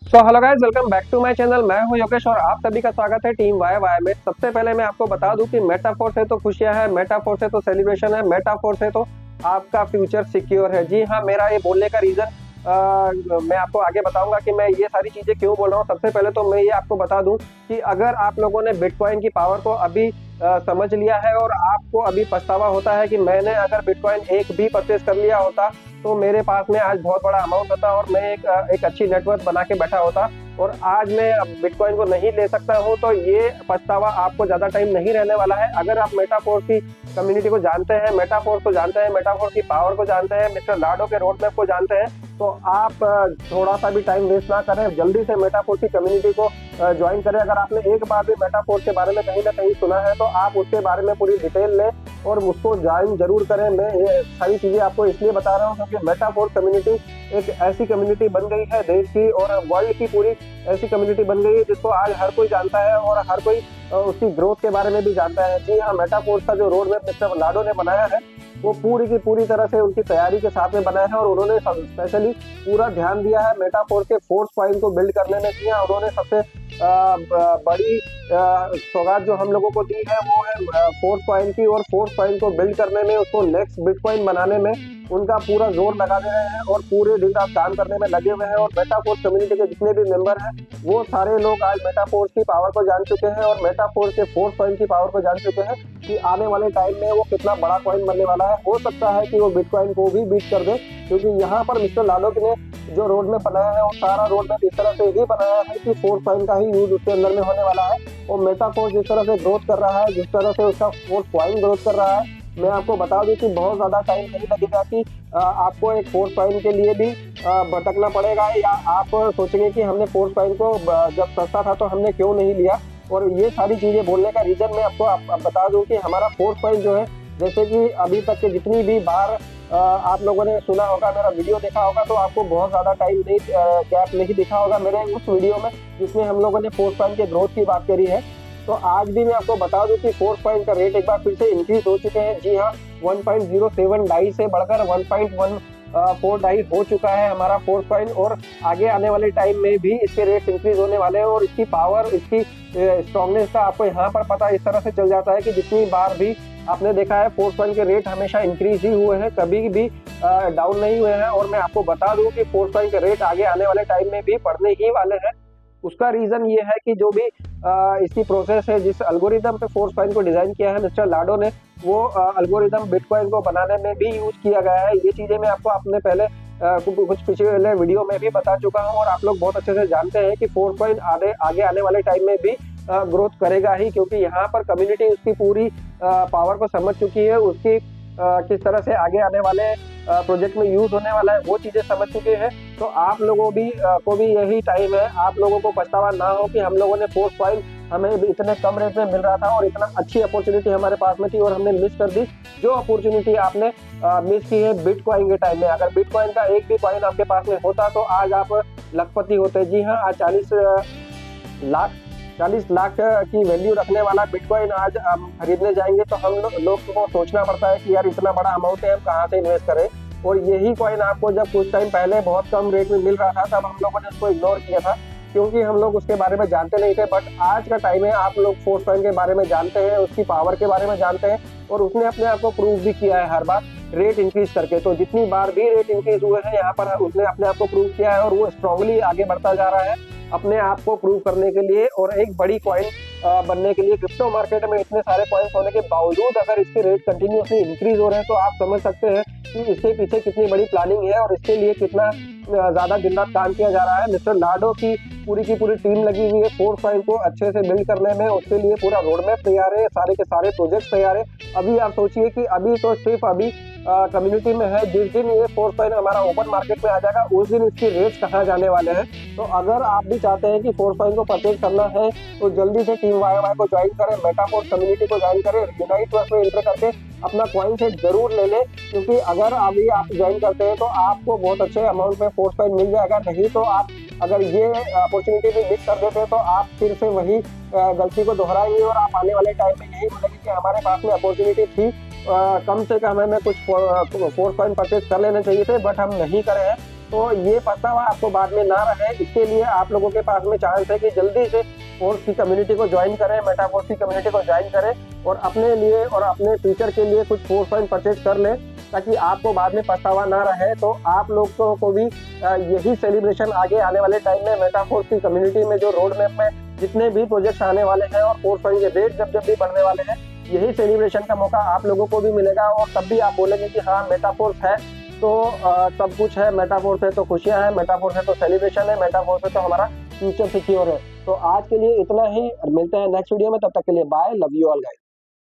So hello guys, welcome back to my channel. मैं हूं योगेश और आप सभी का स्वागत है टीम वाई वाई में। सबसे पहले मैं आपको बता दूं कि मेटाफोर से तो खुशियां है, मेटाफोर से तो सेलिब्रेशन है, मेटाफोर से तो आपका फ्यूचर सिक्योर है। जी हाँ, मेरा ये बोलने का रीजन मैं आपको आगे बताऊंगा कि मैं ये सारी चीजें क्यों बोल रहा हूँ। सबसे पहले तो मैं ये आपको बता दूं कि अगर आप लोगों ने बिटकॉइन की पावर को अभी समझ लिया है और आपको अभी पछतावा होता है कि मैंने अगर बिटकॉइन एक भी परचेज कर लिया होता तो मेरे पास में आज बहुत बड़ा अमाउंट होता और मैं एक अच्छी नेटवर्क बना के बैठा होता और आज मैं बिटकॉइन को नहीं ले सकता हूं, तो ये पछतावा आपको ज्यादा टाइम नहीं रहने वाला है। अगर आप मेटाफोर की कम्युनिटी को जानते हैं, मेटाफोर को जानते हैं, मेटाफोर की पावर को जानते हैं, मिस्टर लाडो के रोड मैप को जानते हैं, तो आप थोड़ा सा भी टाइम वेस्ट ना करें, जल्दी से मेटाफोर की कम्युनिटी को ज्वाइन करें। अगर आपने एक बार भी मेटाफोर के बारे में कहीं ना कहीं सुना है तो आप उसके बारे में पूरी डिटेल लें और उसको ज्वाइन जरूर करें। मैं ये सारी चीजें आपको इसलिए बता रहा हूँ क्योंकि मेटाफोर कम्युनिटी एक ऐसी कम्युनिटी बन गई है देश की और वर्ल्ड की पूरी ऐसी कम्युनिटी बन गई है जिसको आज हर कोई जानता है और हर कोई उसकी ग्रोथ के बारे में भी जानता है। जी हाँ, मेटाफोर का जो रोड मैप मिस्टर लाडो ने बनाया है वो पूरी की पूरी तरह से उनकी तैयारी के साथ में बनाया है और उन्होंने स्पेशली पूरा ध्यान दिया है मेटाफोर के फोर्स पॉइंट को बिल्ड करने में। जी हाँ, उन्होंने सबसे बड़ी सौगात जो हम लोगों को दी है वो है फोर्स पॉइंट की, और फोर्स पॉइंट को बिल्ड करने में, उसको नेक्स्ट बिटकॉइन बनाने में उनका पूरा जोर लगा रहे हैं और पूरे दिन रात काम करने में लगे हुए हैं। और मेटाफोर्स कम्युनिटी के जितने भी मेंबर हैं वो सारे लोग आज मेटाफोर्स की पावर को जान चुके हैं और मेटाफोर्स के फोर्स पॉइंट की पावर को जान चुके हैं कि आने वाले टाइम में वो कितना बड़ा कॉइन बनने वाला है। हो सकता है कि वो बिटकॉइन को भी बीट कर दे, क्योंकि यहाँ पर मिस्टर लाडो ने जो रोड मैप बनाया है वो सारा रोड मैप इस तरह से ही बनाया है कि फोर्स पॉइंट का ही यूज उसके अंदर में होने वाला है। और मेटाफोर्स जिस तरह से ग्रोथ कर रहा है, जिस तरह से उसका फोर्स पॉइंट ग्रोथ कर रहा है, मैं आपको बता दूं कि बहुत ज्यादा टाइम नहीं लगेगा कि आपको एक फोर्स पॉइंट के लिए भी भटकना पड़ेगा, या आप सोचेंगे कि हमने फोर्स पॉइंट को जब सस्ता था तो हमने क्यों नहीं लिया। और ये सारी चीजें बोलने का रीजन मैं आपको बता दूं कि हमारा फोर्स पॉइंट जो है, जैसे कि अभी तक के जितनी भी बार आप लोगों ने सुना होगा, मेरा वीडियो देखा होगा, तो आपको बहुत ज्यादा टाइम नहीं गैप नहीं दिखा होगा मेरे उस वीडियो में जिसमें हम लोगों ने फोर्स पॉइंट के ग्रोथ की बात करी है। तो आज भी मैं आपको बता दूं कि फोर्स पॉइंट का रेट एक बार फिर से इंक्रीज हो चुके हैं। जी हाँ, 1.07 डाई से बढ़कर 1.14 डाई हो चुका है हमारा फोर्स पॉइंट, और आगे आने वाले टाइम में भी इसके रेट इंक्रीज होने वाले हैं। और इसकी पावर, इसकी स्ट्रॉन्गनेस का आपको यहाँ पर पता इस तरह से चल जाता है कि जितनी बार भी आपने देखा है फोर्स पॉइंट के रेट हमेशा इंक्रीज ही हुए हैं, कभी भी डाउन नहीं हुए हैं। और मैं आपको बता दूं कि फोर्स पॉइंट के रेट आगे आने वाले टाइम में भी बढ़ने ही वाले हैं। उसका रीजन ये है कि जो भी इसकी प्रोसेस है, जिस अल्गोरिदम पे फोर्स पॉइंट को डिजाइन किया है मिस्टर लाडो ने, वो अल्गोरिदम बिटकॉइन को बनाने में भी यूज किया गया है। ये चीजें मैं आपको अपने पहले कुछ पिछले वीडियो में भी बता चुका हूँ और आप लोग बहुत अच्छे से जानते हैं कि फोर्स पॉइंट आगे आने वाले टाइम में भी ग्रोथ करेगा ही, क्योंकि यहाँ पर कम्युनिटी उसकी पूरी पावर को समझ चुकी है, उसकी किस तरह से आगे आने वाले प्रोजेक्ट में यूज होने वाला है वो चीजें समझ चुके हैं। तो आप लोगों को भी यही टाइम है, आप लोगों को पछतावा ना हो कि हम लोगों ने फोर्स पॉइंट हमें इतने कम रेट में मिल रहा था और इतना अच्छी अपॉर्चुनिटी हमारे पास में थी और हमने मिस कर दी। जो अपॉर्चुनिटी आपने मिस की है बिटकॉइन के टाइम में, अगर बिटकॉइन का एक भी कॉइन आपके पास में होता तो आज आप लखपति होते। जी हाँ, आज 40 लाख की वैल्यू रखने वाला बिटकॉइन आज हम खरीदने जाएंगे तो हम लोग को सोचना पड़ता है कि यार इतना बड़ा अमाउंट है, हम कहाँ से इन्वेस्ट करें। और यही कॉइन आपको जब कुछ टाइम पहले बहुत कम रेट में मिल रहा था तब हम लोगों ने उसको इग्नोर किया था, क्योंकि हम लोग उसके बारे में जानते नहीं थे। बट आज का टाइम है, आप लोग फोर्स पॉइंट के बारे में जानते हैं, उसकी पावर के बारे में जानते हैं और उसने अपने आप को प्रूव भी किया है हर बार रेट इंक्रीज करके। तो जितनी बार भी रेट इंक्रीज हुए हैं यहाँ पर उसने अपने आप को प्रूव किया है और वो स्ट्रांगली आगे बढ़ता जा रहा है अपने आप को प्रूव करने के लिए और एक बड़ी कॉइन बनने के लिए। क्रिप्टो मार्केट में इतने सारे कॉइन्स होने के बावजूद अगर इसके रेट कंटिन्यूसली इंक्रीज हो रहे हैं तो आप समझ सकते हैं कि इसके पीछे कितनी बड़ी प्लानिंग है और इसके लिए कितना ज्यादा दिन रात काम किया जा रहा है। मिस्टर लाडो की पूरी टीम लगी हुई है फोर्स पॉइंट को अच्छे से बिल्ड करने में, उसके लिए पूरा रोड मैप तैयार है, सारे के सारे प्रोजेक्ट तैयार है। अभी आप सोचिए कि अभी तो सिर्फ अभी कम्युनिटी में है, जिस दिन ये फोर्स पॉइंट हमारा ओपन मार्केट में आ जाएगा उस दिन इसकी रेट्स कहाँ जाने वाले हैं। तो अगर आप भी चाहते हैं कि फोर्स पॉइंट को परचेज करना है तो जल्दी से टीम वाई वाई को ज्वाइन करें, मेटाफोर्स कम्युनिटी को ज्वाइन करें, यूनाइट वर्क में एंटर करके अपना कॉइन सेट जरूर ले लें, क्योंकि अगर अभी आप ज्वाइन करते हैं तो आपको बहुत अच्छे अमाउंट में फोर्स पॉइंट मिल जाएगा। नहीं तो आप अगर ये अपॉर्चुनिटी भी मिस कर देते हैं तो आप फिर से वही गलती को दोहराएंगे और आप आने वाले टाइम में यही बोलेंगे कि हमारे पास में अपॉर्चुनिटी थी, कम से कम हमें कुछ फोर्स पॉइंट परचेज कर लेने चाहिए थे बट हम नहीं करे हैं। तो ये पछतावा आपको बाद में ना रहे, इसके लिए आप लोगों के पास में चांस है कि जल्दी से फोर्स की कम्युनिटी को ज्वाइन करें, मेटाफोर्स की कम्युनिटी को ज्वाइन करें और अपने लिए और अपने फ्यूचर के लिए कुछ फोर्स कॉइन परचेज कर लें, ताकि आपको बाद में पछतावा ना रहे। तो आप लोगों को भी यही सेलिब्रेशन आगे आने वाले टाइम में मेटाफोर्स की कम्युनिटी में जो रोड मैप में जितने भी प्रोजेक्ट्स आने वाले हैं और फोर्स कॉइन के रेट जब भी बढ़ने वाले हैं, यही सेलिब्रेशन का मौका आप लोगों को भी मिलेगा और तब भी आप बोलेंगे कि हाँ मेटाफोर्स है तो सब कुछ है, मेटाफोर्स है तो खुशियां हैं, मेटाफोर्स है तो सेलिब्रेशन है, मेटाफोर्स है तो हमारा फ्यूचर सिक्योर है। तो आज के लिए इतना ही, मिलते हैं नेक्स्ट वीडियो में, तब तक के लिए bye, love you all guys.